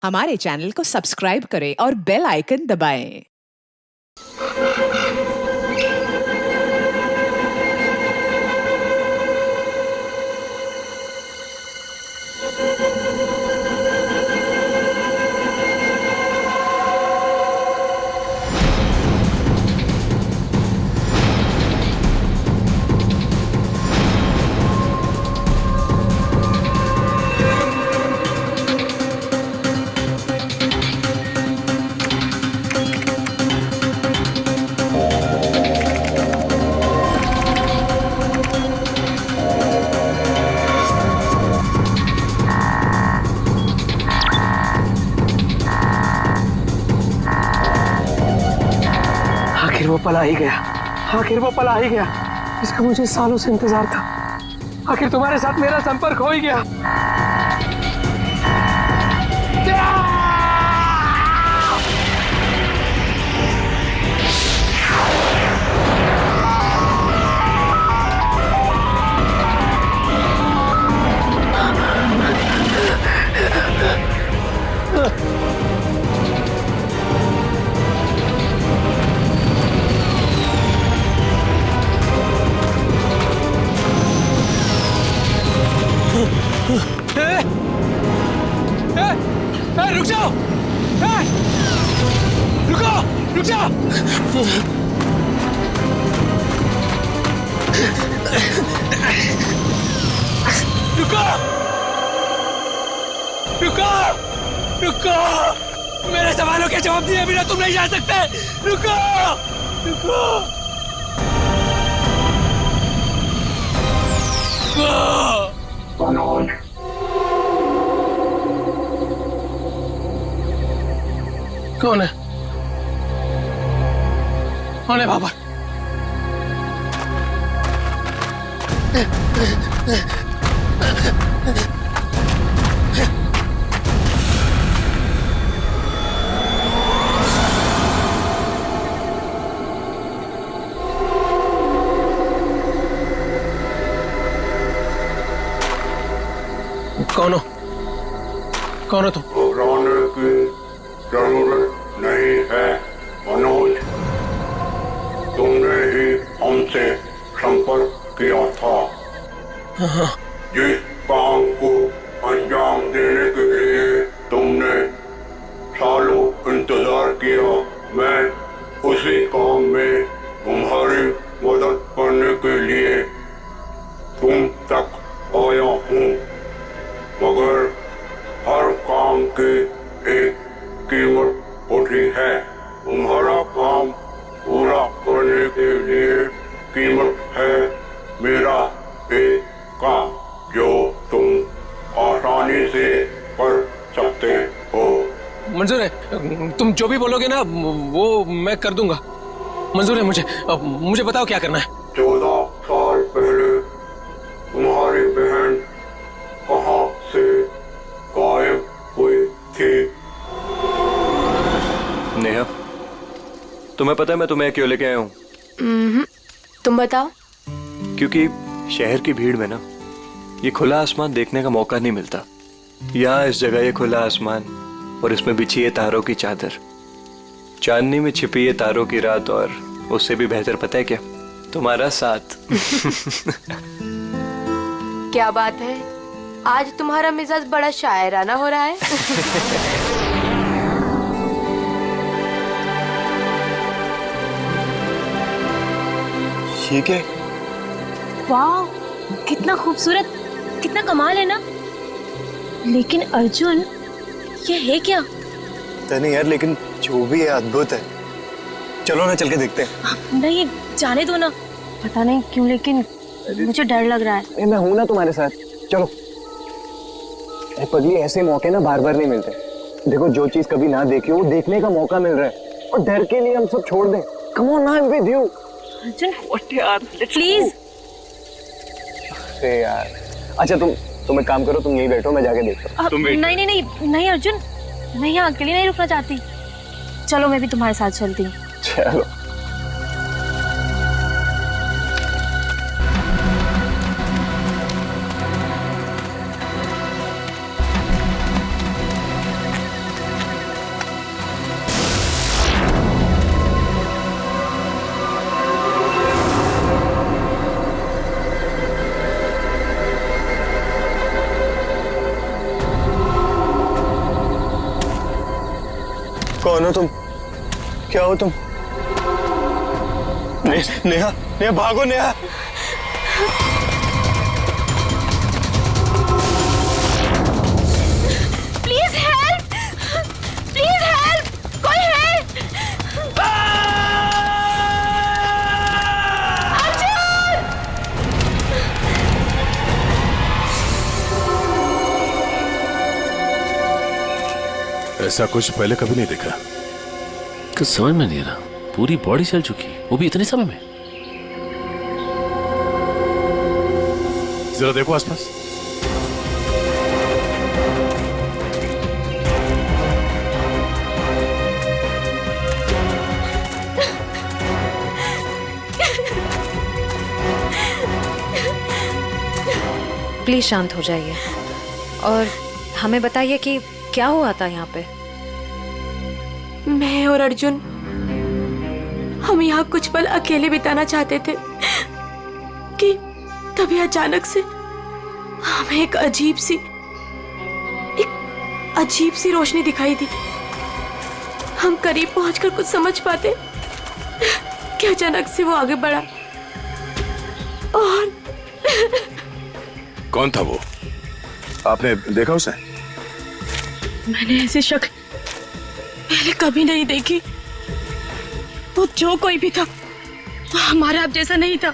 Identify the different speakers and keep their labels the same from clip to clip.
Speaker 1: हमारे चैनल को सब्सक्राइब करें और बेल आइकन दबाएं।
Speaker 2: आखिर वो पला ही गया, आखिर वो पला ही गया। इसका मुझे सालों से इंतजार था। आखिर तुम्हारे साथ मेरा संपर्क हो ही गया। रुक जाओ, रुको, रुक जाओ। रुको, रुको, रुको। मेरे सवालों के जवाब दिए बिना तुम नहीं जा सकते। रुको, रुको, रुको। कौन है? कौन है बाबा? कौन हो? कौन हो तुम?
Speaker 3: जरूरत नहीं है मनोज, तुमने ही हमसे संपर्क किया था। जिस काम को अंजाम देने के लिए तुमने सालों इंतजार किया, मैं उसी काम में तुम्हारी मदद करने के लिए तुम तक आया हूँ। मगर हर काम की एक कीमत होती है। तुम्हारा काम पूरा करने के लिए कीमत है मेरा एक काम जो तुम आसानी से कर सकते हो।
Speaker 2: मंजूर है, तुम जो भी बोलोगे ना वो मैं कर दूंगा। मंजूर है मुझे। मुझे बताओ क्या करना है।
Speaker 3: 14 साल पहले तुम्हारी बहन कहाँ से गायब हुई थी?
Speaker 4: नेहा, तुम्हें पता है मैं तुम्हें क्यों लेके आया हूँ?
Speaker 5: तुम बताओ।
Speaker 4: क्योंकि शहर की भीड़ में ना ये खुला आसमान देखने का मौका नहीं मिलता। यहाँ इस जगह ये खुला आसमान और इसमें बिछी है तारों की चादर, चांदनी में छिपी है तारों की रात, और उससे भी बेहतर पता है क्या? तुम्हारा साथ।
Speaker 5: क्या बात है, आज तुम्हारा मिजाज बड़ा शायराना हो रहा है।
Speaker 4: ठीक है।
Speaker 6: वाह, कितना खूबसूरत, कितना कमाल है ना। लेकिन अर्जुन, ये है क्या?
Speaker 7: पता नहीं यार, लेकिन जो भी है अद्भुत है। चलो ना, चल के देखते हैं।
Speaker 6: नहीं, जाने दो ना। पता नहीं क्यों लेकिन मुझे डर लग रहा है।
Speaker 7: मैं हूं ना तुम्हारे साथ, चलो। अरे पगली, ऐसे मौके ना बार बार नहीं मिलते। देखो, जो चीज कभी ना देखी हो वो देखने का मौका मिल रहा है, और डर के लिए हम सब छोड़ दें। Come on, I am with you.
Speaker 6: Arjun, यार प्लीज।
Speaker 7: अरे यार, अच्छा तुम एक काम करो, तुम यहीं बैठो, मैं जाके देखता हूँ।
Speaker 6: नहीं नहीं नहीं नहीं अर्जुन, मैं यहाँ अकेले नहीं रुकना चाहती। चलो, मैं भी तुम्हारे साथ चलती हूँ।
Speaker 7: चलो। कौन हो तुम? क्या हो तुम? नेहा, नेहा भागो Neha.
Speaker 5: Please help, please help, कोई है? अर्जुन!
Speaker 8: ऐसा कुछ पहले कभी नहीं देखा।
Speaker 9: कुछ समझ में नहीं आ रहा, पूरी बॉडी चल चुकी, वो भी इतने समय में।
Speaker 8: जरा देखो आसपास।
Speaker 10: प्लीज शांत हो जाइए और हमें बताइए कि क्या हुआ था यहाँ पे।
Speaker 5: मैं और अर्जुन हम यहाँ कुछ पल अकेले बिताना चाहते थे कि तभी अचानक से हमें एक अजीब सी रोशनी दिखाई दी। हम करीब पहुंचकर कुछ समझ पाते कि अचानक से वो आगे बढ़ा और
Speaker 8: कौन था वो? आपने देखा उसे?
Speaker 6: मैंने ऐसी शक्ल पहले कभी नहीं देखी। वो जो कोई भी था वो हमारे आप जैसा नहीं था।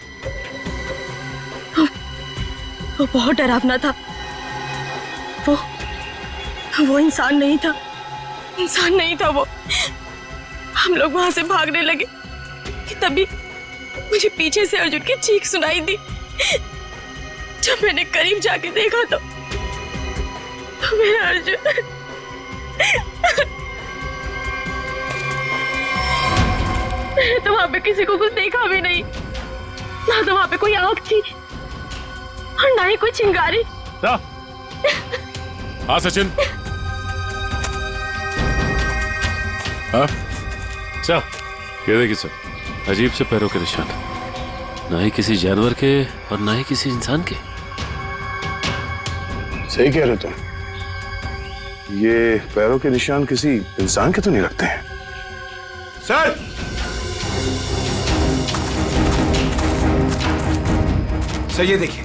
Speaker 6: वो बहुत डरावना था। वो इंसान नहीं था, इंसान नहीं था वो। हम लोग वहां से भागने लगे कि तभी मुझे पीछे से अर्जुन की चीख सुनाई दी। जब मैंने करीब जाके देखा तो मेरा अर्जुन मैंने तो वहां पे किसी को कुछ देखा भी नहीं, ना तो वहां पे कोई आंख थी और ना ही कोई चिंगारी।
Speaker 8: हाँ सचिन। हाँ
Speaker 9: चल, ये देखिए सर, अजीब से पैरों के निशान, ना ही किसी जानवर के और ना ही किसी इंसान के।
Speaker 8: सही कह रहे हो तुम। ये पैरों के निशान किसी इंसान के तो नहीं लगते हैं। सर!
Speaker 11: सर ये देखिए।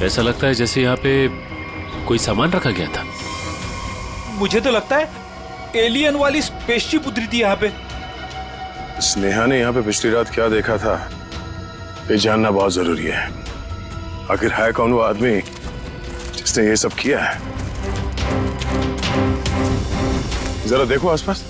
Speaker 9: ऐसा लगता है जैसे यहाँ पे कोई सामान रखा गया था।
Speaker 11: मुझे तो लगता है एलियन वाली स्पेसशिप उतरी थी यहाँ पे।
Speaker 8: स्नेहा ने यहाँ पे पिछली रात क्या देखा था ये जानना बहुत जरूरी है। आखिर है कौन वो आदमी जिसने ये सब किया है? जरा देखो आसपास।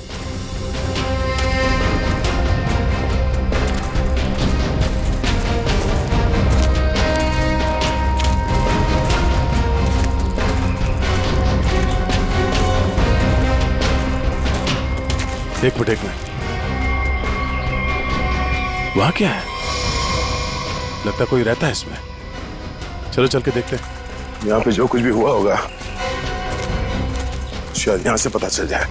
Speaker 8: एक मिनट वहां क्या है? लगता कोई रहता है इसमें। चलो चल के देखते हैं। यहाँ पे जो कुछ भी हुआ होगा शायद यहाँ से पता चल जाए।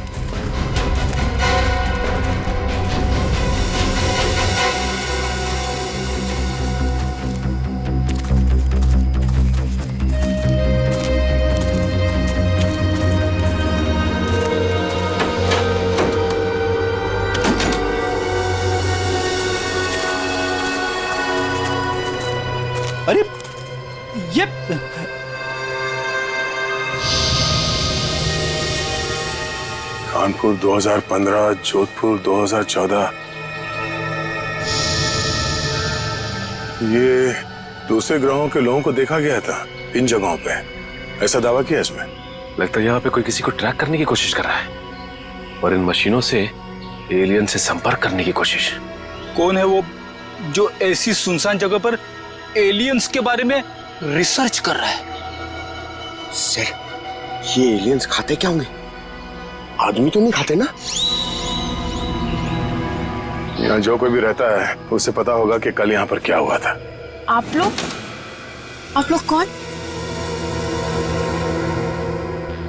Speaker 11: अरे ये
Speaker 8: कानपुर 2015, जोधपुर 2014। ये दूसरे ग्रहों के लोगों को देखा गया था इन जगहों पे, ऐसा दावा किया इसमें।
Speaker 9: लगता है यहाँ पे कोई किसी को ट्रैक करने की कोशिश कर रहा है और इन मशीनों से एलियन से संपर्क करने की कोशिश।
Speaker 11: कौन है वो जो ऐसी सुनसान जगह पर एलियंस के बारे में रिसर्च कर रहा है?
Speaker 7: सर, ये एलियंस खाते क्या होंगे? आदमी तो नहीं खाते ना?
Speaker 8: यहाँ जो कोई भी रहता है उसे पता होगा कि कल यहाँ पर क्या हुआ था।
Speaker 6: आप लोग कौन?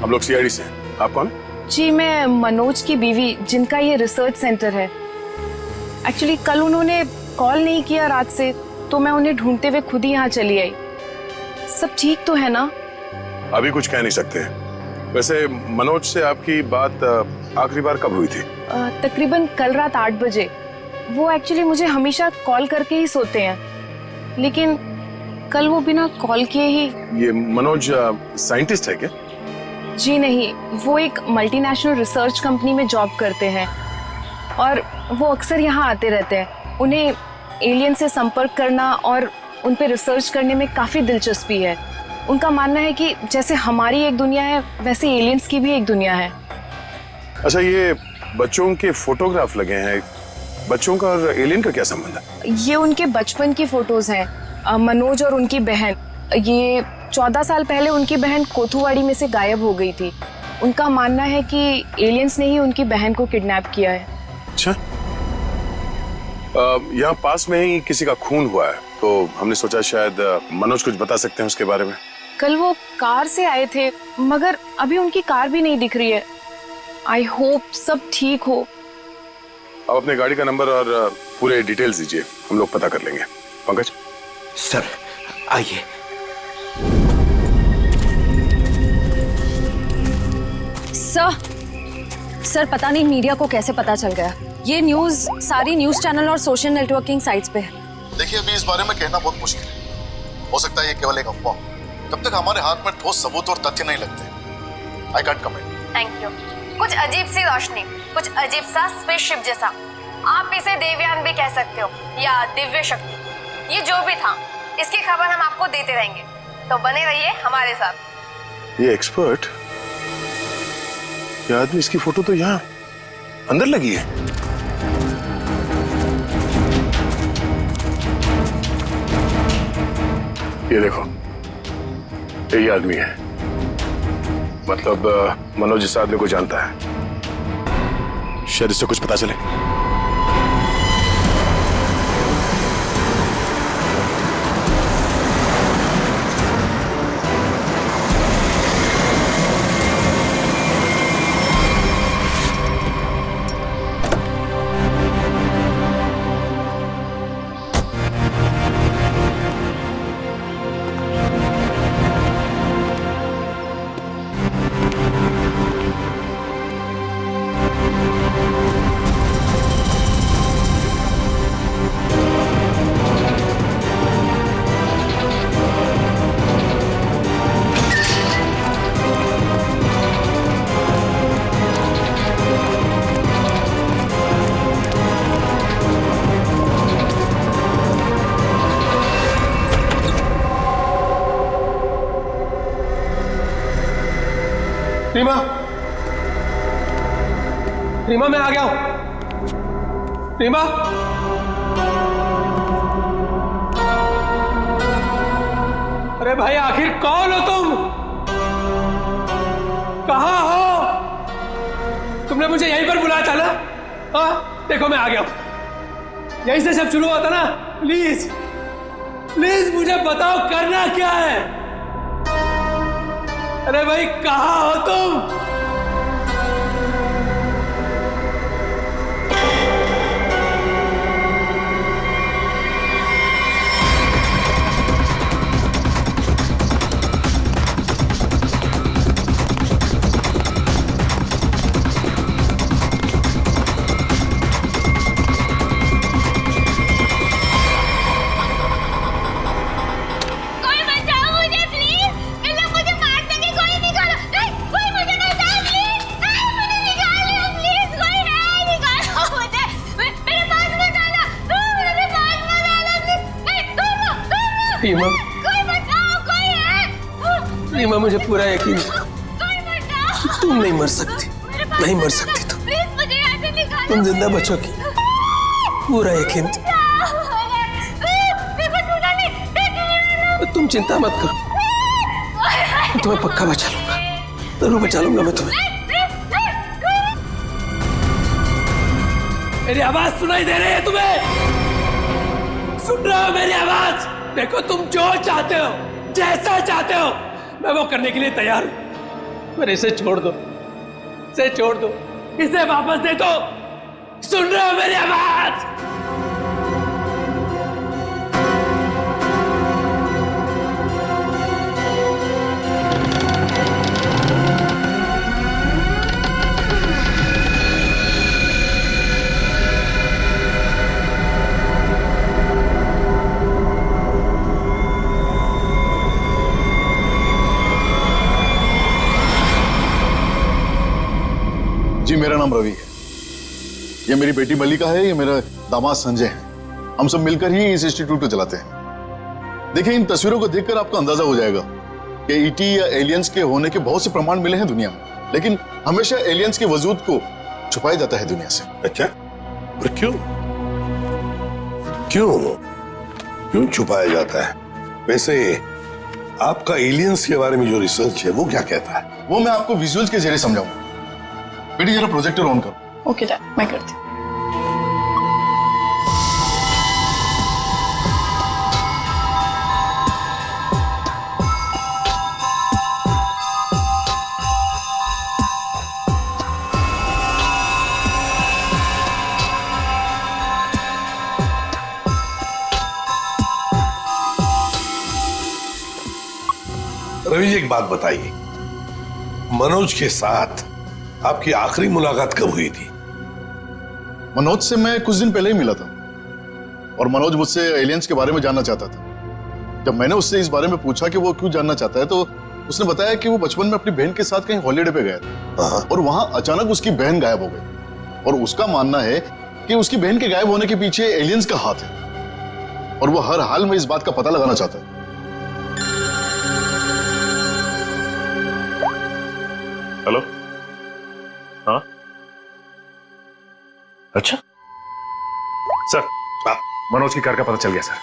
Speaker 8: हम लोग सीआईडी से। आप कौन?
Speaker 10: जी मैं मनोज की बीवी, जिनका ये रिसर्च सेंटर है। एक्चुअली कल उन्होंने कॉल नहीं किया रात से, तो मैं उन्हें ढूंढते हुए खुद ही यहाँ चली आई। सब ठीक तो है ना?
Speaker 8: अभी कुछ कह नहीं सकते, वैसे मनोज से आपकी बात आखिरी बार कब हुई थी?
Speaker 10: तकरीबन कल रात 8 बजे। वो एक्चुअली मुझे हमेशा कॉल करके ही सोते हैं, लेकिन कल वो बिना कॉल किए ही।
Speaker 8: ये मनोज साइंटिस्ट है क्या?
Speaker 10: जी नहीं, वो एक मल्टीनेशनल रिसर्च कंपनी में जॉब करते हैं और वो अक्सर यहाँ आते रहते हैं। उन्हें एलियन से संपर्क करना और उन पे रिसर्च करने में काफ़ी दिलचस्पी है। उनका मानना है कि जैसे हमारी एक दुनिया है, वैसे एलियंस की भी एक दुनिया है।
Speaker 8: अच्छा, ये बच्चों के फोटोग्राफ लगे हैं, बच्चों का और एलियन का क्या संबंध है?
Speaker 10: ये उनके बचपन की फोटोज हैं, मनोज और उनकी बहन। ये 14 साल पहले उनकी बहन कोथुवाड़ी में से गायब हो गई थी। उनका मानना है कि एलियंस ने ही उनकी बहन को किडनैप किया है।
Speaker 8: अच्छा, यहाँ पास में ही किसी का खून हुआ है, तो हमने सोचा शायद मनोज कुछ बता सकते हैं उसके बारे में।
Speaker 10: कल वो कार से आए थे, मगर अभी उनकी कार भी नहीं दिख रही है। आई होप सब ठीक हो।
Speaker 8: आप अपने गाड़ी का नंबर और पूरे डिटेल्स दीजिए, हम लोग पता कर लेंगे। पंकज
Speaker 2: सर आइए।
Speaker 6: सर पता नहीं मीडिया को कैसे पता चल गया। ये न्यूज़ सारी न्यूज़ चैनल और सोशल नेटवर्किंग साइट्स पे है।
Speaker 12: देखिए, अभी इस बारे में कहना बहुत मुश्किल है। हो सकता है ये केवल एक अफवाह, जब तक हमारे हाथ में ठोस सबूत और तथ्य नहीं लगते। I can't comment.
Speaker 13: Thank you. कुछ अजीब सी रोशनी, कुछ अजीब सा स्पेसशिप जैसा, आप इसे देवयान भी कह सकते हो या दिव्य शक्ति, ये जो भी था, इसकी खबर हम आपको देते रहेंगे, तो बने रहिए हमारे साथ।
Speaker 8: ये एक्सपर्ट, ये आदमी, इसकी फोटो तो यहाँ अंदर लगी है। ये देखो, यही आदमी है। मतलब मनोज इस आदमी को जानता है, शायद इससे कुछ पता चले।
Speaker 2: रीमा, रीमा मैं आ गया हूं। रीमा, अरे भाई आखिर कौन हो तुम? कहां हो? तुमने मुझे यहीं पर बुलाया था ना? हाँ, देखो मैं आ गया हूं। यहीं से सब शुरू हुआ था ना? प्लीज प्लीज मुझे बताओ करना क्या है? अरे भाई कहां हो तुम? रीमा, रीमा मुझे पूरा यकीन था तुम नहीं मर सकती, नहीं मर सकती तुम जिंदा बचोगी, पूरा यकीन था। तुम चिंता मत करो, मैं तुम्हें पक्का बचा लूंगा, जरूर बचा लूंगा मैं तुम्हें। मेरी आवाज सुनाई दे रही है तुम्हें? सुन रहे हो मेरी आवाज? देखो तुम जो चाहते हो, जैसा चाहते हो, मैं वो करने के लिए तैयार हूं, पर इसे छोड़ दो, इसे छोड़ दो, इसे वापस दे दो। सुन रहे हो मेरी आवाज?
Speaker 12: मेरा नाम रवि है, ये मेरी बेटी मल्लिका है, ये मेरा दामाद संजय है। हम सब मिलकर ही इस इंस्टीट्यूट को चलाते हैं। देखिए, इन तस्वीरों को देखकर आपको अंदाजा हो जाएगा कि ईटी या एलियंस के होने के बहुत से प्रमाण मिले हैं दुनिया में, लेकिन हमेशा एलियंस के वजूद को छुपाया जाता है दुनिया से।
Speaker 3: अच्छा, और क्यों छुपाया जाता है? वैसे आपका एलियंस के बारे में जो रिसर्च है वो क्या कहता है?
Speaker 12: वो मैं आपको विजुअल्स के जरिए समझाऊंगा। बेटी जरा प्रोजेक्टर ऑन करो।
Speaker 6: ओके डैड, मैं करती हूँ।
Speaker 3: रवि जी, एक बात बताइए, मनोज के साथ आपकी आखिरी मुलाकात कब हुई थी?
Speaker 12: मनोज से मैं कुछ दिन पहले ही मिला था और मनोज मुझसे एलियंस के बारे में जानना चाहता था। जब मैंने उससे इस बारे में पूछा कि वो क्यों जानना चाहता है, तो उसने बताया कि वो बचपन में अपनी बहन के साथ कहीं हॉलीडे पे गया था और वहां अचानक उसकी बहन गायब हो गई और उसका मानना है कि उसकी बहन के गायब होने के पीछे एलियंस का हाथ है और वो हर हाल में इस बात का पता लगाना चाहता है।
Speaker 8: हेलो, हाँ, अच्छा सर, मनोज की कार का पता चल गया सर।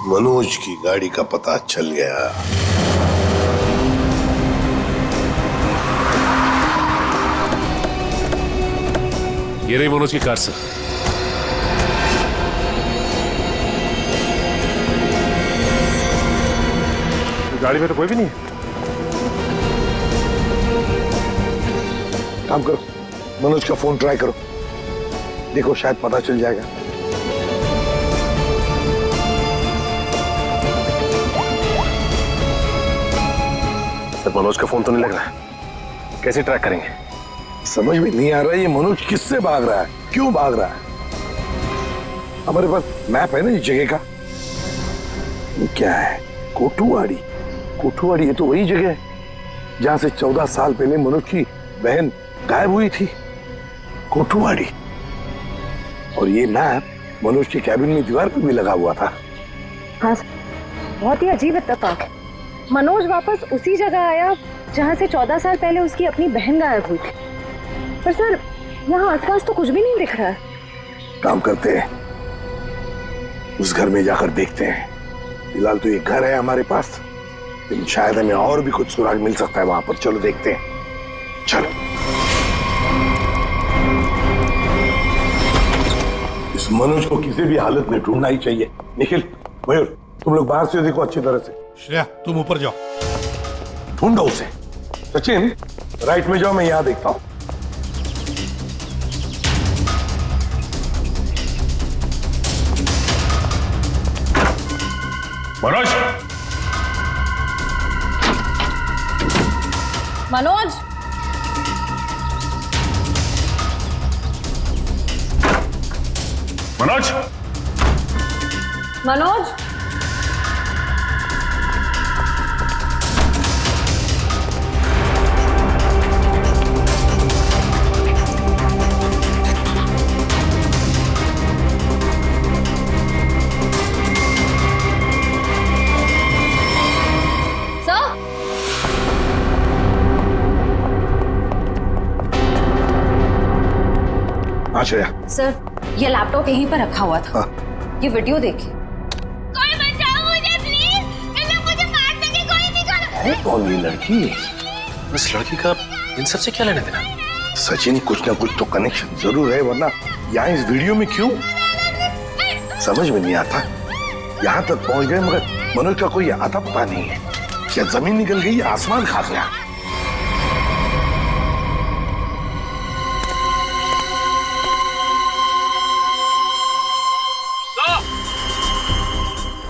Speaker 3: मनोज की गाड़ी का पता चल गया।
Speaker 9: ये रही मनोज की कार सर।
Speaker 8: गाड़ी में तो कोई भी नहीं है।
Speaker 3: काम करो, मनोज का फोन ट्राई करो, देखो शायद पता चल जाएगा।
Speaker 8: सर, मनोज का फोन तो नहीं लग रहा है, कैसे ट्रैक करेंगे?
Speaker 3: समझ में नहीं आ रहा है ये मनोज किससे भाग रहा है, क्यों भाग रहा है। हमारे पास मैप है ना इस जगह का। ये क्या है? कोठुवाड़ी। कोठुवाड़ी, ये तो वही जगह है जहां से 14 साल पहले मनोज की बहन गायब हुई थी। कोठुवाड़ी। और ये मैप मनोज के कैबिन में दीवार पर भी लगा हुआ था।
Speaker 10: हाँ सर, बहुत ही अजीब इत्तेफाक है। मनोज वापस उसी जगह आया जहाँ से 14 साल पहले उसकी अपनी बहन गायब हुई थी। पर सर, यहाँ आसपास तो कुछ भी नहीं दिख रहा है।
Speaker 3: काम करते हैं, उस घर में जाकर देखते हैं। फिलहाल तो ये घर है हमारे पास, लेकिन शायद हमें और भी कुछ सुराग मिल सकता है वहां पर। चलो देखते हैं, चलो। इस मनोज को किसी भी हालत में ढूंढना ही चाहिए। निखिल, मयूर, तुम लोग बाहर से देखो अच्छी तरह से।
Speaker 11: श्रेया, तुम ऊपर जाओ,
Speaker 3: ढूंढो उसे। सचिन, राइट में जाओ, मैं यहां देखता हूं।
Speaker 8: मनोज,
Speaker 10: मनोज,
Speaker 8: मनोज,
Speaker 10: मनोज,
Speaker 3: श्रेया।
Speaker 10: सर, ये लैपटॉप यहीं पर रखा हुआ था। ये वीडियो देखिए।
Speaker 13: कोई बचाओ मुझे प्लीज, इन्हें मुझे मार सके कोई निकालो।
Speaker 3: अरे कौन ये लड़की?
Speaker 8: इस लड़की का इन सब से क्या लेना देना?
Speaker 3: सचिन, कुछ ना कुछ तो कनेक्शन जरूर है, वरना यहाँ इस वीडियो में क्यों? समझ में नहीं आता। यहाँ तक पहुंच गए मगर मनोज का कोई आता पता नहीं है। क्या जमीन निकल गई या आसमान खा गया?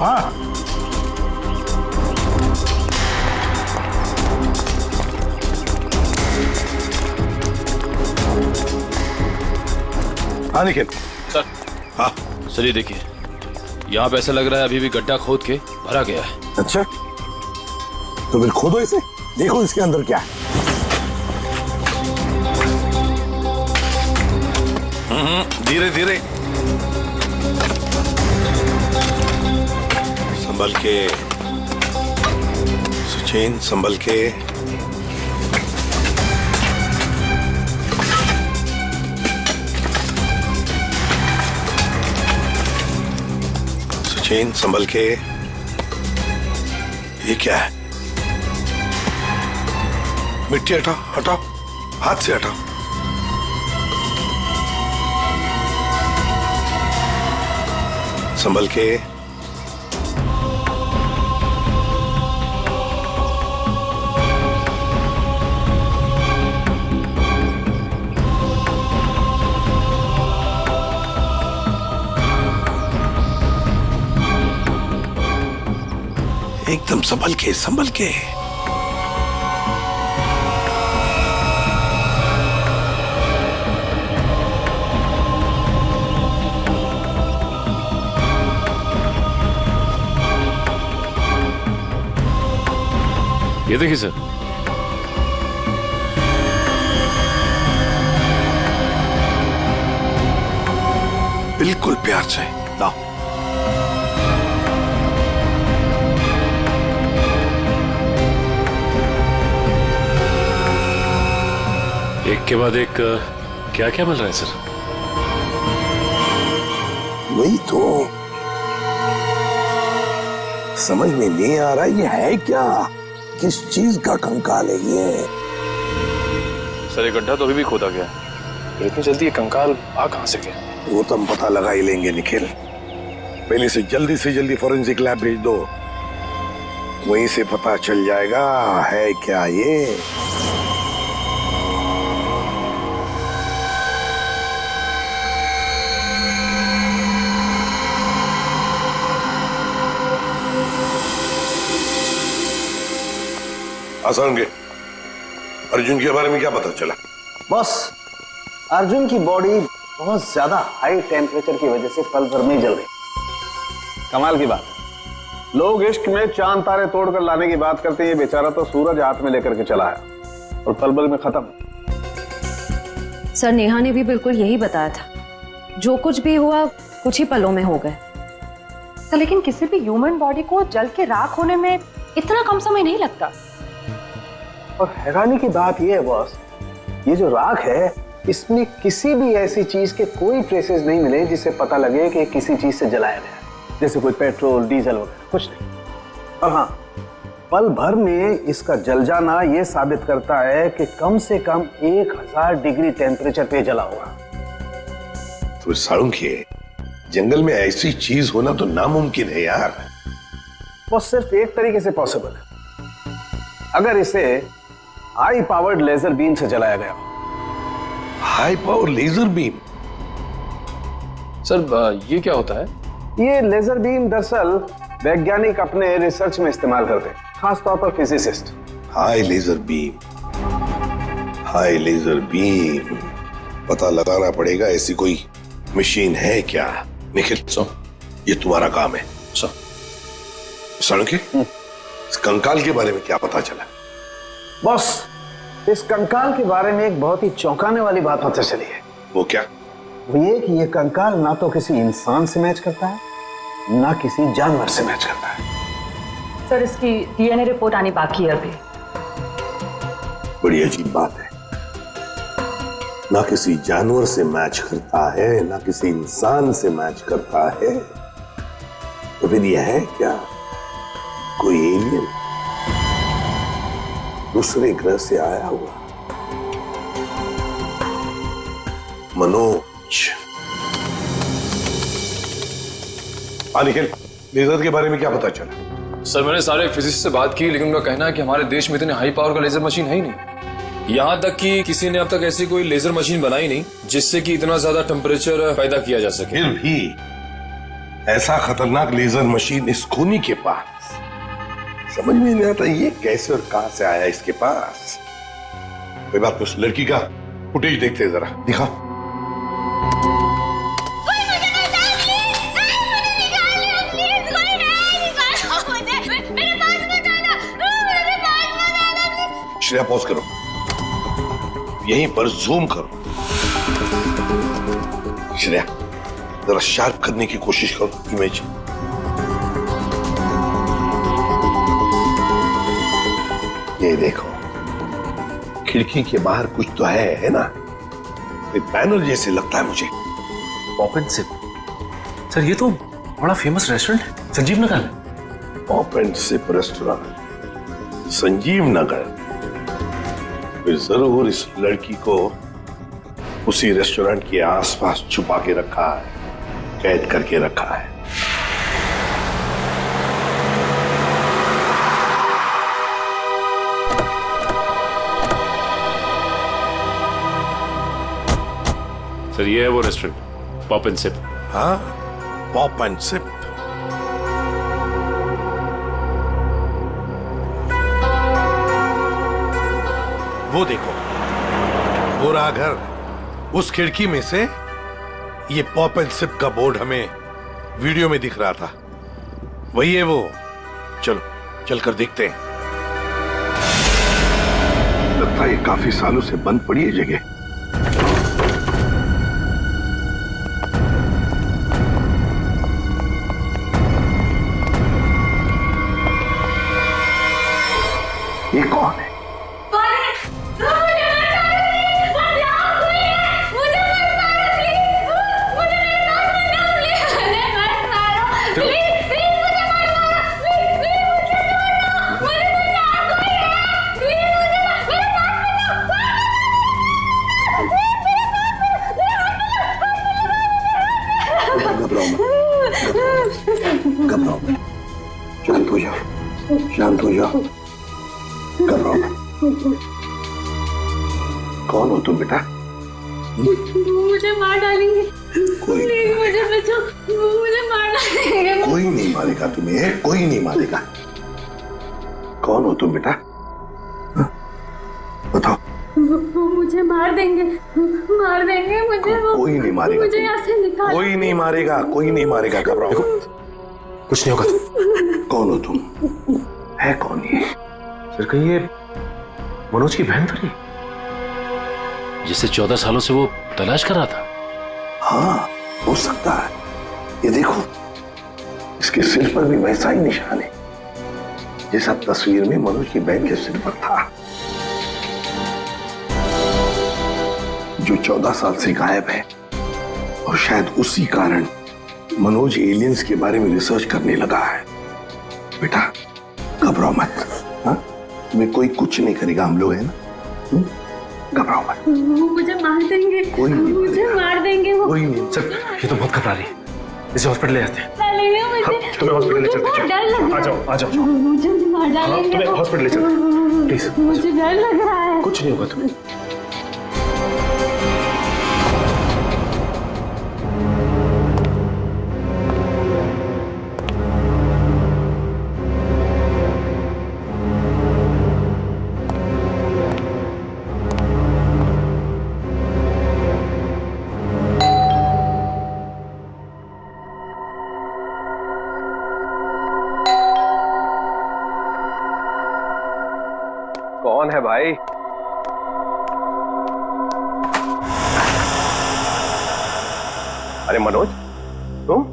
Speaker 3: हाँ, हाँ निखिल।
Speaker 9: सर,
Speaker 3: हाँ
Speaker 9: सर, ये देखिए, यहाँ पे ऐसा लग रहा है अभी भी गड्ढा खोद के भरा गया है।
Speaker 3: अच्छा, तो फिर खोदो इसे। देखो इसके अंदर क्या है।
Speaker 8: धीरे धीरे, संभल के सचिन, संभल के। सचिन, संभल के। ये क्या है? मिट्टी हटाओ, हटाओ, हाथ से हटाओ। संभल के। एकदम संभल के, संभल के।
Speaker 9: ये देखिए सर,
Speaker 8: बिल्कुल प्यार से लाओ।
Speaker 9: एक के बाद एक क्या क्या मिल रहा है सर?
Speaker 3: वही तो समझ में नहीं आ रहा ये है क्या, किस चीज का कंकाल है ये।
Speaker 4: सर ये गड्ढा तो अभी भी खोदा गया, इतनी जल्दी ये कंकाल आ कहां से गया?
Speaker 3: वो तो हम पता लगा ही लेंगे निखिल। पहले से जल्दी फॉरेंसिक लैब भेज दो, वहीं से पता चल जाएगा है क्या ये। आसान के अर्जुन के बारे में क्या पता चला?
Speaker 7: बॉस, अर्जुन की बॉडी बहुत ज्यादा हाई टेम्परेचर की वजह से पल भर में ही जल गई। कमाल की बात, लोग इश्क में चांद तारे तोड़कर लाने की बात करते हैं, ये बेचारा तो सूरज हाथ में लेकर के चला आया और पल भर में खत्म।
Speaker 10: सर नेहा ने भी बिल्कुल यही बताया था, जो कुछ भी हुआ कुछ ही पलों में हो गए।
Speaker 6: तो लेकिन किसी भी ह्यूमन बॉडी को जल के राख होने में इतना कम समय नहीं लगता।
Speaker 7: और हैरानी की बात यह है बॉस, ये जो राख है इसमें किसी भी ऐसी चीज के कोई ट्रेसेस नहीं मिले जिससे पता लगे कि किसी चीज से जलाया गया, जैसे कोई पेट्रोल डीजल वगैरह, कुछ नहीं। और हाँ, पल भर में इसका जल जाना यह साबित करता है कि कम से कम 1000 डिग्री टेम्परेचर पे जला होगा।
Speaker 3: तो साळुंखे, जंगल में ऐसी चीज होना तो नामुमकिन है यार।
Speaker 7: वो सिर्फ एक तरीके से पॉसिबल है, अगर इसे हाई पावर्ड लेजर बीम से जलाया गया।
Speaker 3: High power laser beam?
Speaker 4: Sir ये क्या होता है?
Speaker 7: ये लेजर बीम दरअसल वैज्ञानिक अपने रिसर्च में इस्तेमाल करते हैं, खासतौर पर physicist.
Speaker 3: High laser beam, high laser beam, पता लगाना पड़ेगा ऐसी कोई मशीन है क्या। निखिल, ये तुम्हारा काम है। साळुंखे, इस कंकाल के बारे में क्या पता चला?
Speaker 7: बॉस, इस कंकाल के बारे में एक बहुत ही चौंकाने वाली बात पता चली है।
Speaker 3: वो क्या?
Speaker 7: वो ये कि ये कंकाल ना तो किसी इंसान से मैच करता है, ना किसी जानवर से मैच करता है।
Speaker 6: सर इसकी डीएनए रिपोर्ट आनी बाकी है अभी।
Speaker 3: बड़ी अजीब बात है, ना किसी जानवर से मैच करता है, ना किसी इंसान से मैच करता है। तो फिर यह है क्या, कोई एलियन दूसरे ग्रह से आया हुआ? मनोज, निखिल, लेजर के बारे में क्या पता चला?
Speaker 4: सर मैंने सारे फिजिसिस्ट से बात की, लेकिन उनका कहना है कि हमारे देश में इतने हाई पावर का लेजर मशीन है ही नहीं। यहाँ तक कि किसी ने अब तक ऐसी कोई लेजर मशीन बनाई नहीं जिससे कि इतना ज्यादा टेम्परेचर पैदा किया जा सके।
Speaker 3: फिर भी ऐसा खतरनाक लेजर मशीन इस खूनी के पास, समझ में नहीं आता ये कैसे और कहां से आया इसके पास। कोई बात, उस लड़की का फुटेज देखते हैं जरा, दिखा। श्रेया पॉज करो, यहीं पर जूम करो। श्रेया जरा शार्प करने की कोशिश करो इमेज। ये देखो, खिड़की के बाहर कुछ तो है ना? बैनर जैसे लगता है मुझे।
Speaker 2: Pop and SIP. सर ये तो बड़ा फेमस रेस्टोरेंट है, संजीव नगर में।
Speaker 3: Pop and sip restaurant, Sanjeev Nagar. फिर जरूर इस लड़की को उसी रेस्टोरेंट के आसपास छुपा के रखा है, कैद करके रखा है।
Speaker 9: सर ये है वो रेस्टोरेंट, पॉप एंड सिप।
Speaker 3: हाँ, पॉप एंड सिप। वो देखो, वो रहा घर। उस खिड़की में से ये पॉप एंड सिप का बोर्ड हमें वीडियो में दिख रहा था। वही है वो। चलो चलकर देखते हैं। लगता है ये काफी सालों से बंद पड़ी है जगह। ये कौन है? घबराओ मत, शांत हो जाओ, शांत हो जाओ, घबराओ मत। कौन हो तुम बेटा?
Speaker 6: मुझे मार डालेंगे।
Speaker 3: कोई
Speaker 6: प्लीज मुझे बचाओ, मुझे मार डालेंगे।
Speaker 3: कोई नहीं मारेगा तुम्हें, कोई नहीं मारेगा। कौन हो तुम बेटा? बताओ।
Speaker 6: वो मुझे मार देंगे, मार देंगे मुझे।
Speaker 3: कोई नहीं मारेगा,
Speaker 6: मुझे यहाँ से निकाल।
Speaker 3: कोई नहीं मारेगा, कोई नहीं मारेगा। घबराओ,
Speaker 2: कुछ नहीं होगा।
Speaker 3: कौन हो तुम? है कौन ये?
Speaker 2: सर कहीं ये मनोज की बहन तो नहीं,
Speaker 9: जिसे 14 सालों से वो तलाश कर रहा था?
Speaker 3: हाँ, हो सकता है। ये देखो, इसके सिर पर भी वैसा ही निशान है जैसा तस्वीर में मनोज की बहन के सिर पर था, जो 14 साल से गायब है। और शायद उसी कारण मनोज एलियंस के बारे में रिसर्च करने लगा है। बेटा घबराओ मत, हाँ? तुम्हें कोई कुछ नहीं करेगा, हम लोग हैं ना। घबराओ मत।
Speaker 6: वो मुझे मार देंगे,
Speaker 3: कोई नहीं
Speaker 6: मुझे मार देंगे वो।
Speaker 3: कोई नहीं।
Speaker 2: सर ये तो बहुत खतरा रही है, इसे हॉस्पिटल ले जाते हैं।
Speaker 6: डालेंगे मुझे,
Speaker 2: तुम्हें हॉस्पिटल ले चलते हैं।
Speaker 6: डर लग रहा है।
Speaker 2: आ जाओ, आ जाओ।
Speaker 6: मुझे मार डालेंगे।
Speaker 2: तुम्हें हॉस्पिटल ले चलते हैं, प्लीज।
Speaker 6: मुझे डर लग रहा है।
Speaker 2: कुछ नहीं होगा तुम्हें।
Speaker 11: कौन है भाई? अरे मनोज, तुम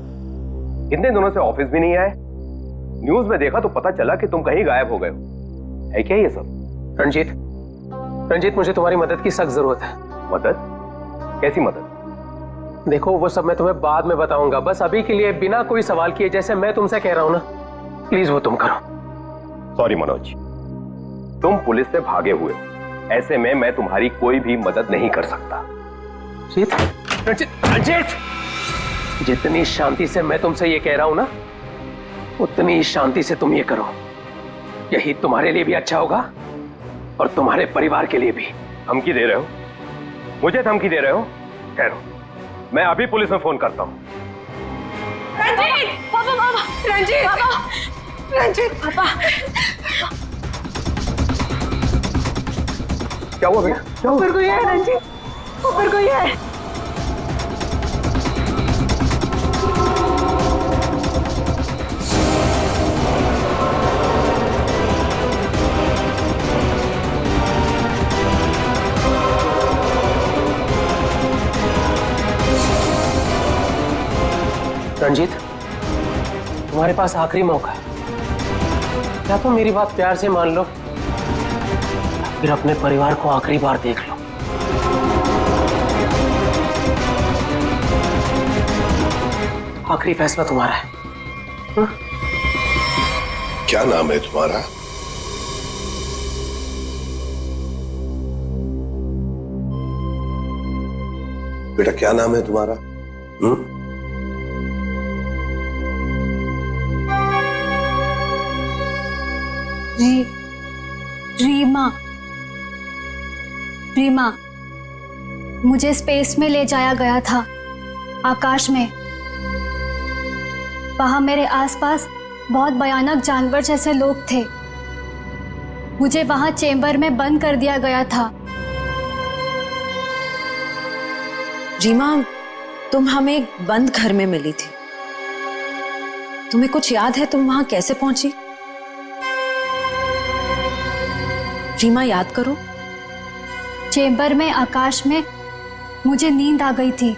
Speaker 11: कितने दिनों से ऑफिस भी नहीं आए? न्यूज में देखा तो पता चला कि तुम कहीं गायब हो गए हो। है क्या ये सब?
Speaker 2: रंजीत मुझे तुम्हारी मदद की सख्त जरूरत है।
Speaker 11: मदद? कैसी मदद?
Speaker 2: देखो वो सब मैं तुम्हें बाद में बताऊंगा, बस अभी के लिए बिना कोई सवाल किए जैसे मैं तुमसे कह रहा हूं ना, प्लीज वो तुम करो।
Speaker 11: सॉरी मनोज, तुम पुलिस से भागे हुए हो, ऐसे में मैं तुम्हारी कोई भी मदद नहीं कर सकता।
Speaker 2: रंजीत, जितनी शांति से मैं तुमसे ये कह रहा हूं ना, उतनी शांति से तुम ये करो। यही तुम्हारे लिए भी अच्छा होगा और तुम्हारे परिवार के लिए भी।
Speaker 11: धमकी दे रहे हो? मुझे धमकी दे रहे हो? ठहरो, मैं अभी पुलिस में फोन करता हूं।
Speaker 6: रंजीत, पापा, पापा, रंजीत, पापा, रंजीत, पापा।
Speaker 11: क्या हुआ बेटा? क्या हुआ?
Speaker 6: ऊपर कोई है रंजीत, ऊपर कोई है।
Speaker 2: रणजीत, तुम्हारे पास आखिरी मौका है। या तो मेरी बात प्यार से मान लो, फिर अपने परिवार को आखिरी बार देख लो। आखिरी फैसला तुम्हारा है।
Speaker 3: क्या नाम है तुम्हारा? बेटा क्या नाम है तुम्हारा?
Speaker 14: रीमा। रीमा, मुझे स्पेस में ले जाया गया था, आकाश में। वहां मेरे आसपास बहुत भयानक जानवर जैसे लोग थे। मुझे वहां चेंबर में बंद कर दिया गया था।
Speaker 15: रीमा, तुम हमें एक बंद घर में मिली थी। तुम्हें कुछ याद है तुम वहां कैसे पहुंची? रीमा, याद करो।
Speaker 14: चेंबर में आकाश में मुझे नींद आ गई थी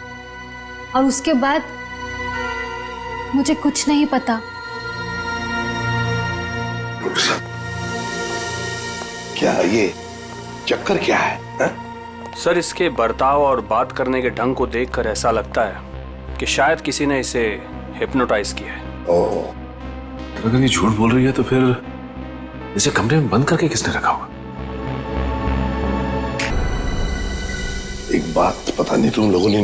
Speaker 14: और उसके बाद मुझे कुछ नहीं पता।
Speaker 3: क्या ये चक्कर क्या है हा?
Speaker 11: सर, इसके बर्ताव और बात करने के ढंग को देखकर ऐसा लगता है कि शायद किसी ने इसे हिप्नोटाइज किया है।
Speaker 8: ओह, अगर ये झूठ बोल रही है तो फिर इसे कमरे में बंद करके किसने रखा होगा?
Speaker 3: एक बात पता नहीं तुम लोगों ने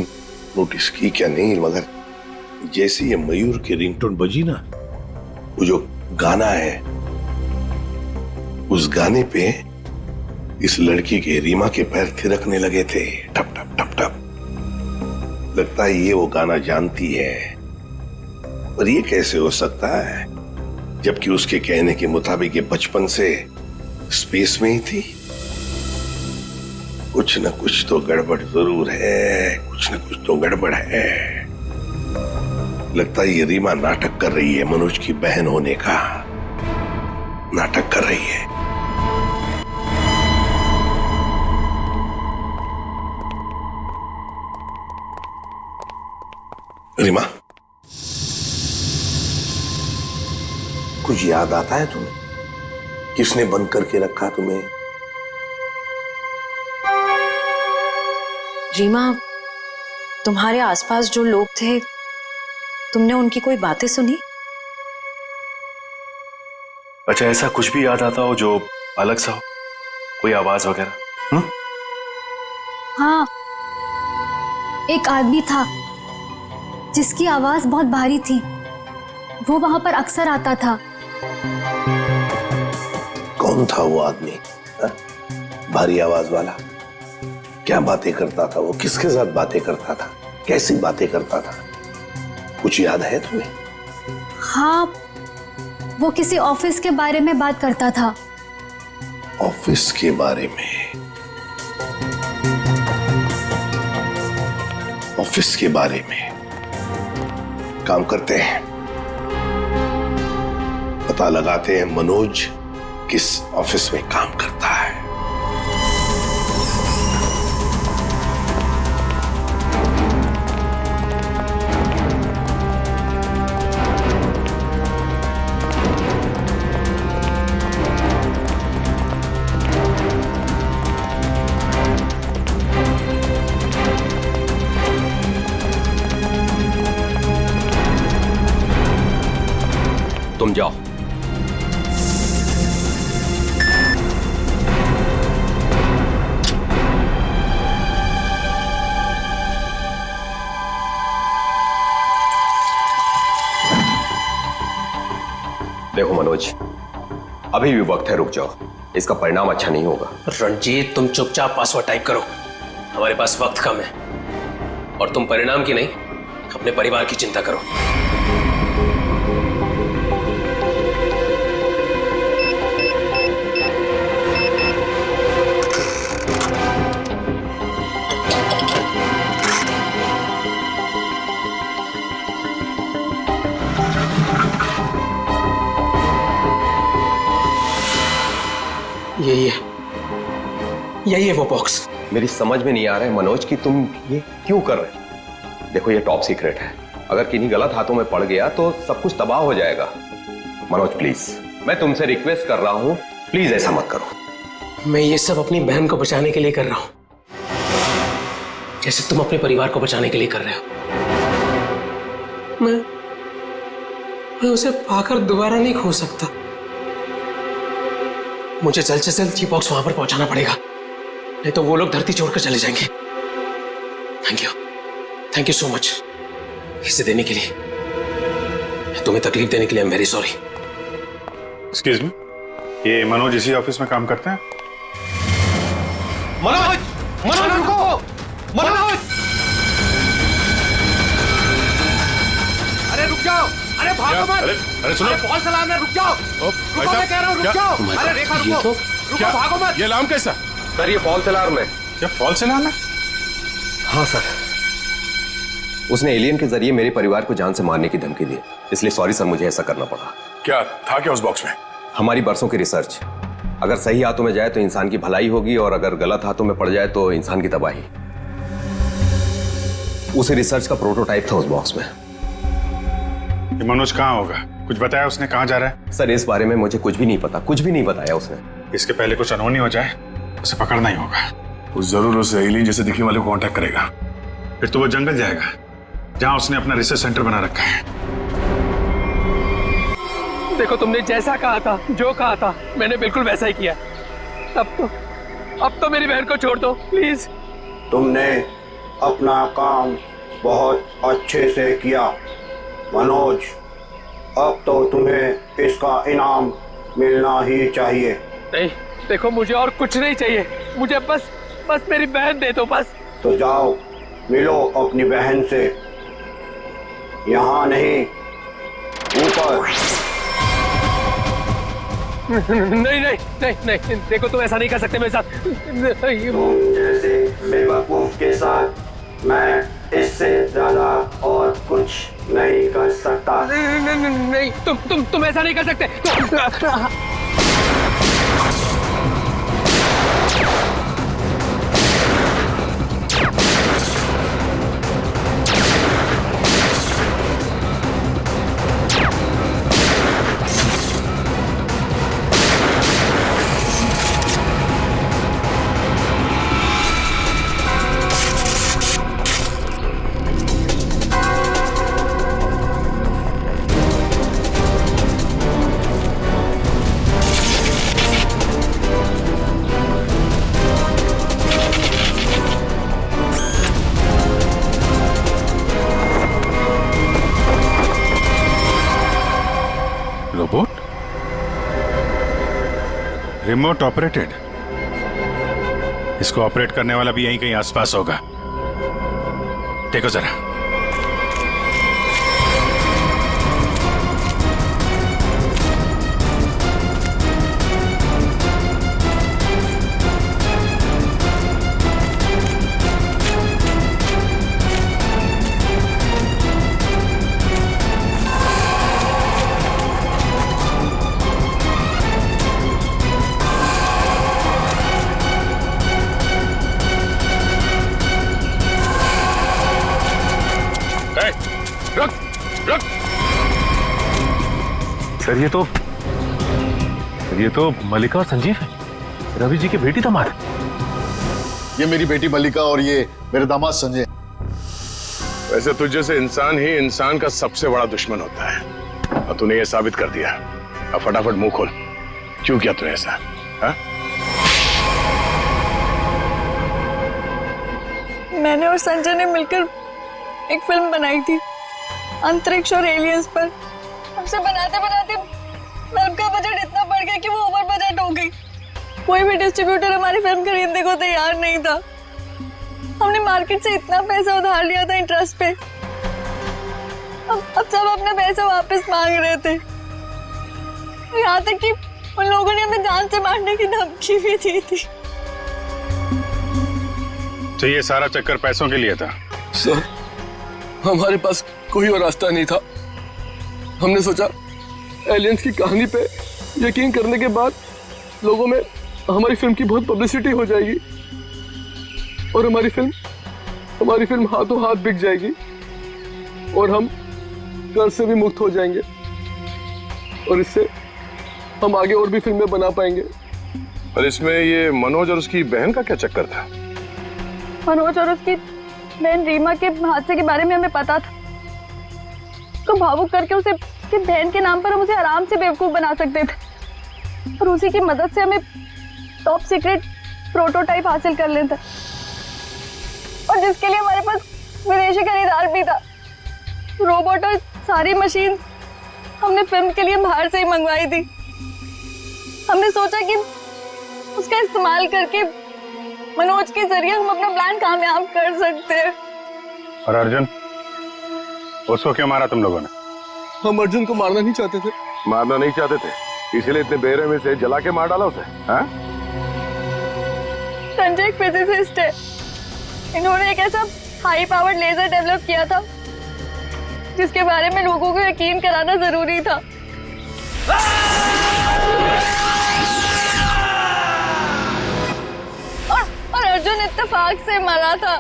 Speaker 3: नोटिस की क्या नहीं, मगर जैसे ये मयूर की रिंगटोन बजी ना, वो जो गाना है, उस गाने पे इस लड़की के रीमा के पैर थिरकने लगे थे, ठप ठप ठप ठप। लगता है ये वो गाना जानती है, पर ये कैसे हो सकता है जबकि उसके कहने के मुताबिक ये बचपन से स्पेस में ही थी। कुछ न कुछ तो गड़बड़ जरूर है, कुछ न कुछ तो गड़बड़ है। लगता है ये रीमा नाटक कर रही है, मनोज की बहन होने का नाटक कर रही है। रीमा, कुछ याद आता है तुम्हें? किसने बंद करके रखा तुम्हें?
Speaker 15: रीमा, तुम्हारे आसपास जो लोग थे, तुमने उनकी कोई बातें सुनी?
Speaker 8: अच्छा, ऐसा कुछ भी याद आता हो जो अलग सा हो, कोई आवाज वगैरह?
Speaker 14: हाँ, एक आदमी था जिसकी आवाज बहुत भारी थी। वो वहां पर अक्सर आता था।
Speaker 3: कौन था वो आदमी? भारी आवाज वाला? क्या बातें करता था वो? किसके साथ बातें करता था? कैसी बातें करता था? कुछ याद है तुम्हें?
Speaker 14: हाँ, वो किसी ऑफिस के बारे में बात करता था।
Speaker 3: ऑफिस के बारे में? ऑफिस के बारे में? काम करते हैं, पता लगाते हैं मनोज किस ऑफिस में काम करता है।
Speaker 11: तुम जाओ। देखो मनोज, अभी भी वक्त है, रुक जाओ। इसका परिणाम अच्छा नहीं होगा।
Speaker 2: रणजीत, तुम चुपचाप पासवर्ड टाइप करो, हमारे पास वक्त कम है। और तुम परिणाम की नहीं, अपने परिवार की चिंता करो। यही है वो बॉक्स।
Speaker 11: मेरी समझ में नहीं आ रहा है मनोज कि तुम ये क्यों कर रहे हो। देखो, ये टॉप सीक्रेट है, अगर किन्हीं गलत हाथों में पड़ गया तो सब कुछ तबाह हो जाएगा। मनोज प्लीज, मैं तुमसे रिक्वेस्ट कर रहा हूं, प्लीज ऐसा मत करो।
Speaker 2: मैं ये सब अपनी बहन को बचाने के लिए कर रहा हूं, जैसे तुम अपने परिवार को बचाने के लिए कर रहे हो। मैं उसे पाकर दोबारा नहीं खो सकता। मुझे जल्द से जल्द जी बॉक्स वहां पर पहुंचाना पड़ेगा, नहीं तो वो लोग धरती छोड़कर चले जाएंगे। थैंक यू सो मच इसे देने के लिए, तुम्हें तकलीफ देने के लिए। I am very sorry.
Speaker 8: Excuse me, ये मनोज इसी ऑफिस में काम करते हैं?
Speaker 2: मनोज, मनोज रुको, मनोज! अरे रुक जाओ, अरे भागो मत!
Speaker 8: अरे सुनो,
Speaker 2: फॉल्स अलार्म है, रुक जाओ! रुको, मैं कह रहा हूँ रुक जाओ! अरे रेखा रुको, रुको, भागो मत!
Speaker 8: ये अलार्म कैसा?
Speaker 11: सर ये फॉल्स अलार्म है।
Speaker 8: क्या फॉल्स अलार्म है?
Speaker 11: हाँ सर, उसने एलियन के जरिए मेरे परिवार को जान से मारने की धमकी दी, इसलिए सॉरी सर, मुझे ऐसा करना पड़ा।
Speaker 8: क्या था क्या उस बॉक्स में?
Speaker 11: हमारी बरसों की रिसर्च, अगर सही हाथों में जाए तो इंसान की भलाई होगी और अगर गलत हाथों में पड़ जाए तो इंसान की तबाही। उस रिसर्च का प्रोटोटाइप था उस बॉक्स में।
Speaker 8: ये मनोज कहाँ होगा? कुछ बताया उसने? कहाँ जा रहा है?
Speaker 11: सर इस बारे में मुझे कुछ भी नहीं पता, कुछ भी नहीं बताया उसने।
Speaker 8: इसके पहले कुछ अनहोनी हो जाए, उसे पकड़ना ही होगा। वो जरूर उस एलियन जैसे दिखने वाले को कांटेक्ट करेगा, फिर तो वो जंगल जाएगा जहां उसने अपना रिसर्च सेंटर बना रखा है।
Speaker 2: देखो तुमने जैसा कहा था, जो कहा था, मैंने बिल्कुल वैसा ही किया। अब तो मेरी बहन को छोड़ दो प्लीज।
Speaker 7: तुमने अपना काम बहुत अच्छे से किया मनोज, अब तो तुम्हें इसका इनाम मिलना ही चाहिए।
Speaker 2: नहीं देखो, मुझे और कुछ नहीं चाहिए, मुझे बस मेरी बहन दे दो बस।
Speaker 7: तो जाओ मिलो अपनी बहन से, यहाँ नहीं ऊपर।
Speaker 2: नहीं नहीं नहीं नहीं, देखो तुम ऐसा नहीं कर सकते मेरे साथ।
Speaker 7: तुम जैसे बेवकूफ के साथ मैं इससे ज्यादा और कुछ नहीं कर सकता।
Speaker 2: नहीं, तुम ऐसा नहीं कर सकते।
Speaker 8: रोबोट? Remote operated? इसको ऑपरेट करने वाला भी यहीं कहीं आसपास होगा। देखो जरा।
Speaker 9: सर ये तो मल्लिका और संजीव है, रवि जी की बेटी दामाद।
Speaker 12: ये मेरी बेटी मल्लिका और ये मेरे दामाद संजय।
Speaker 8: वैसे तुझ जैसे इंसान ही इंसान का सबसे बड़ा दुश्मन होता है, और तूने ये साबित कर दिया। अब फटाफट मुंह खोल, क्यों किया तूने ऐसा? हा?
Speaker 6: मैंने और संजय ने मिलकर एक फिल्म बनाई थी अंतरिक्ष और एलियंस पर। उसे बनाते बनाते फिल्म का बजट इतना बढ़ गया कि वो ओवर बजट हो गई। कोई भी डिस्ट्रीब्यूटर हमारी फिल्म खरीदने को तैयार नहीं था। हमने मार्केट से इतना पैसा उधार लिया था इंटरेस्ट पे। अब सब अपना पैसा वापस मांग रहे थे, यहाँ तक कि उन लोगों ने हमें जान से मारने की धमकी भी दी थी।
Speaker 8: तो ये सारा चक्कर पैसों के लिए था?
Speaker 16: सर हमारे पास कोई और रास्ता नहीं था। हमने सोचा एलियंस की कहानी पे यकीन करने के बाद लोगों में हमारी फिल्म की बहुत पब्लिसिटी हो जाएगी और हमारी फिल्म हाथों हाथ बिक जाएगी। और हम कर्ज से भी मुक्त हो जाएंगे और इससे हम आगे और भी फिल्में बना पाएंगे।
Speaker 8: और इसमें ये मनोज और उसकी बहन का क्या चक्कर था?
Speaker 6: मनोज और उसकी बहन रीमा के हादसे के बारे में हमें पता था, तो भावुक करके उसे उसकी बहन के नाम पर हम उसे आराम से बेवकूफ बना सकते थे और उसी की मदद से हमें टॉप सीक्रेट प्रोटोटाइप हासिल कर लेता, और जिसके लिए हमारे पास विदेशी खरीदार भी था। रोबोट और सारी मशीन हमने फिल्म के लिए बाहर से ही मंगवाई थी। हमने सोचा कि उसका इस्तेमाल करके मनोज के जरिए हम अपना प्लान कामयाब कर सकते हैं।
Speaker 8: और अर्जुन, उसको क्यों मारा तुम लोगों ने?
Speaker 16: हम अर्जुन को मारना नहीं चाहते थे।
Speaker 8: मारना नहीं चाहते थे, इसीलिए इतने बेरहमी से जला के मार डाला उसे? हाँ?
Speaker 6: संजय एक फिजिसिस्ट है, इन्होंने एक ऐसा हाई पावर्ड लेजर डेवलप किया था जिसके बारे में लोगों को यकीन कराना जरूरी था। और अर्जुन इत्तेफाक से मरा था,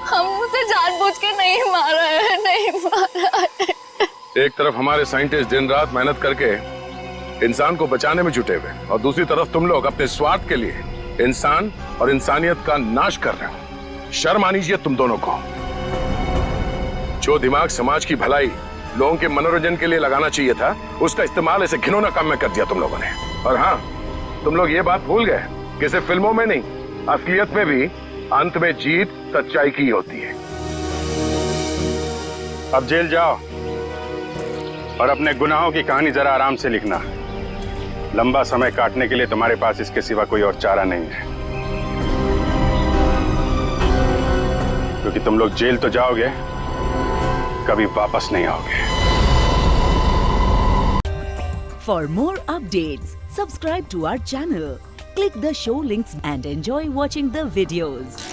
Speaker 6: हम उसे जानबूझ के नहीं मारा है, नहीं मारा है।
Speaker 8: एक तरफ हमारे साइंटिस्ट दिन रात मेहनत करके इंसान को बचाने में जुटे हुए, और दूसरी तरफ तुम लोग अपने स्वार्थ के लिए इंसान और इंसानियत का नाश कर रहे हो। शर्म आनी चाहिए तुम दोनों को। जो दिमाग समाज की भलाई, लोगों के मनोरंजन के लिए लगाना चाहिए था, उसका इस्तेमाल ऐसे घिनौना काम में कर दिया तुम लोगों ने। और हाँ, तुम लोग ये बात भूल गए कि सिर्फ फिल्मों में नहीं, असलियत में भी अंत में जीत सच्चाई की होती है।
Speaker 17: अब जेल जाओ और अपने गुनाहों की कहानी जरा आराम से लिखना। लंबा समय काटने के लिए तुम्हारे पास इसके सिवा कोई और चारा नहीं है, क्योंकि तुम लोग जेल तो जाओगे, कभी वापस नहीं आओगे।
Speaker 1: For more updates, subscribe to our channel, click the show links and enjoy watching the videos.